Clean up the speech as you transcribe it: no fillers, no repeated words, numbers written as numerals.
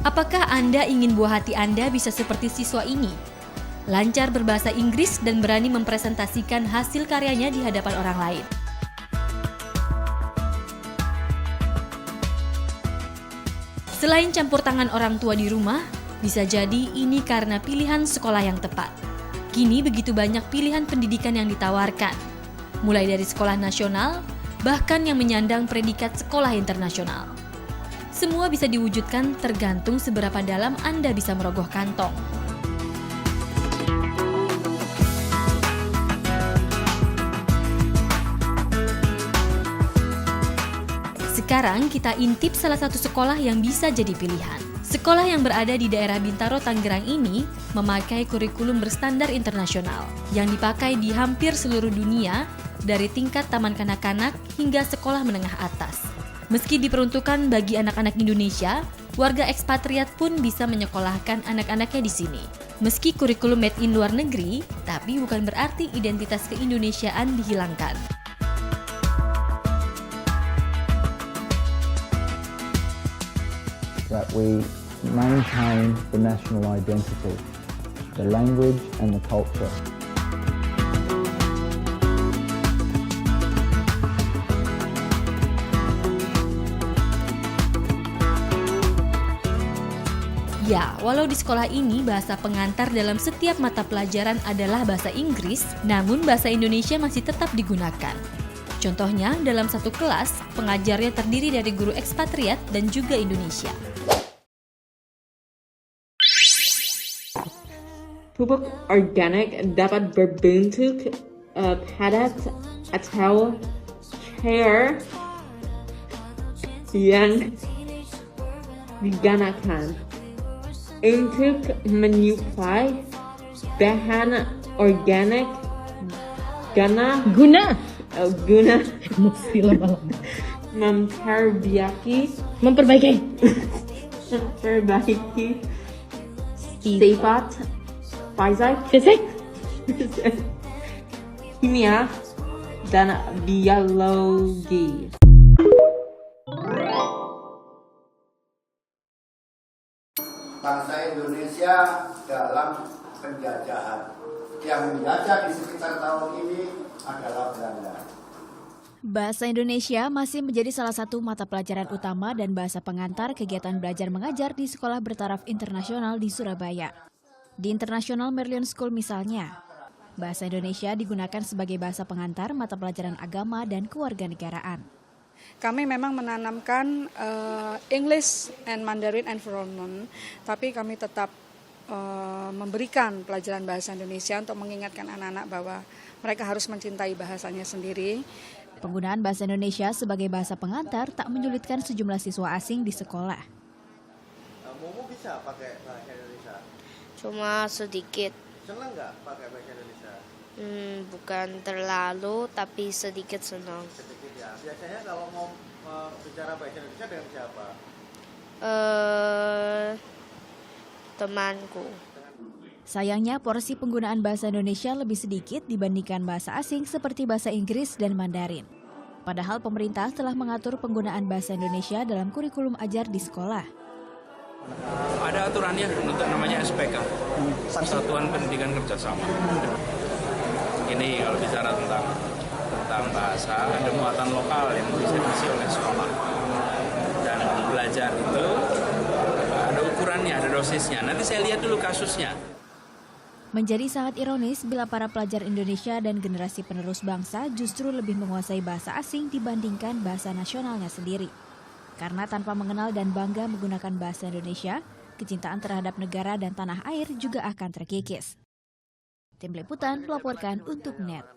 Apakah Anda ingin buah hati Anda bisa seperti siswa ini? Lancar berbahasa Inggris dan berani mempresentasikan hasil karyanya di hadapan orang lain. Selain campur tangan orang tua di rumah, bisa jadi ini karena pilihan sekolah yang tepat. Kini begitu banyak pilihan pendidikan yang ditawarkan, mulai dari sekolah nasional, bahkan yang menyandang predikat sekolah internasional. Semua bisa diwujudkan tergantung seberapa dalam Anda bisa merogoh kantong. Sekarang kita intip salah satu sekolah yang bisa jadi pilihan. Sekolah yang berada di daerah Bintaro, Tangerang ini memakai kurikulum berstandar internasional yang dipakai di hampir seluruh dunia dari tingkat taman kanak-kanak hingga sekolah menengah atas. Meski diperuntukkan bagi anak-anak Indonesia, warga ekspatriat pun bisa menyekolahkan anak-anaknya di sini. Meski kurikulum made in luar negeri, tapi bukan berarti identitas keindonesiaan dihilangkan. That we maintain the national identity, the language and the culture. Ya, walau di sekolah ini bahasa pengantar dalam setiap mata pelajaran adalah bahasa Inggris, namun bahasa Indonesia masih tetap digunakan. Contohnya, dalam satu kelas, pengajarnya terdiri dari guru ekspatriat dan juga Indonesia. Pupuk organik dapat berbentuk padat atau cair yang digunakan untuk menyuplai bahan organik guna memperbaiki sifat fisik, kimia, dan biologi. Bangsa Indonesia dalam penjajahan. Yang menjajah di sekitar tahun ini adalah Belanda. Bahasa Indonesia masih menjadi salah satu mata pelajaran utama dan bahasa pengantar kegiatan belajar mengajar di sekolah bertaraf internasional di Surabaya. Di International Merlion School misalnya, bahasa Indonesia digunakan sebagai bahasa pengantar mata pelajaran agama dan kewarganegaraan. Kami memang menanamkan English and Mandarin environment, tapi kami tetap memberikan pelajaran bahasa Indonesia untuk mengingatkan anak-anak bahwa mereka harus mencintai bahasanya sendiri. Penggunaan bahasa Indonesia sebagai bahasa pengantar tak menyulitkan sejumlah siswa asing di sekolah. Momo bisa pakai bahasa Indonesia? Cuma sedikit. Senang nggak pakai bahasa Indonesia? Bukan terlalu, tapi sedikit senang. Sedikit ya. Biasanya kalau mau bicara bahasa Indonesia dengan siapa? Temanku. Sayangnya porsi penggunaan bahasa Indonesia lebih sedikit dibandingkan bahasa asing seperti bahasa Inggris dan Mandarin. Padahal pemerintah telah mengatur penggunaan bahasa Indonesia dalam kurikulum ajar di sekolah. Ada aturannya untuk namanya SPK, Satuan Pendidikan Kerjasama. Ini kalau bicara tentang bahasa, ada muatan lokal yang bisa diisi oleh sekolah. Dan belajar itu ada ukurannya, ada dosisnya. Nanti saya lihat dulu kasusnya. Menjadi sangat ironis bila para pelajar Indonesia dan generasi penerus bangsa justru lebih menguasai bahasa asing dibandingkan bahasa nasionalnya sendiri. Karena tanpa mengenal dan bangga menggunakan bahasa Indonesia, kecintaan terhadap negara dan tanah air juga akan terkikis. Tim Liputan melaporkan untuk NET.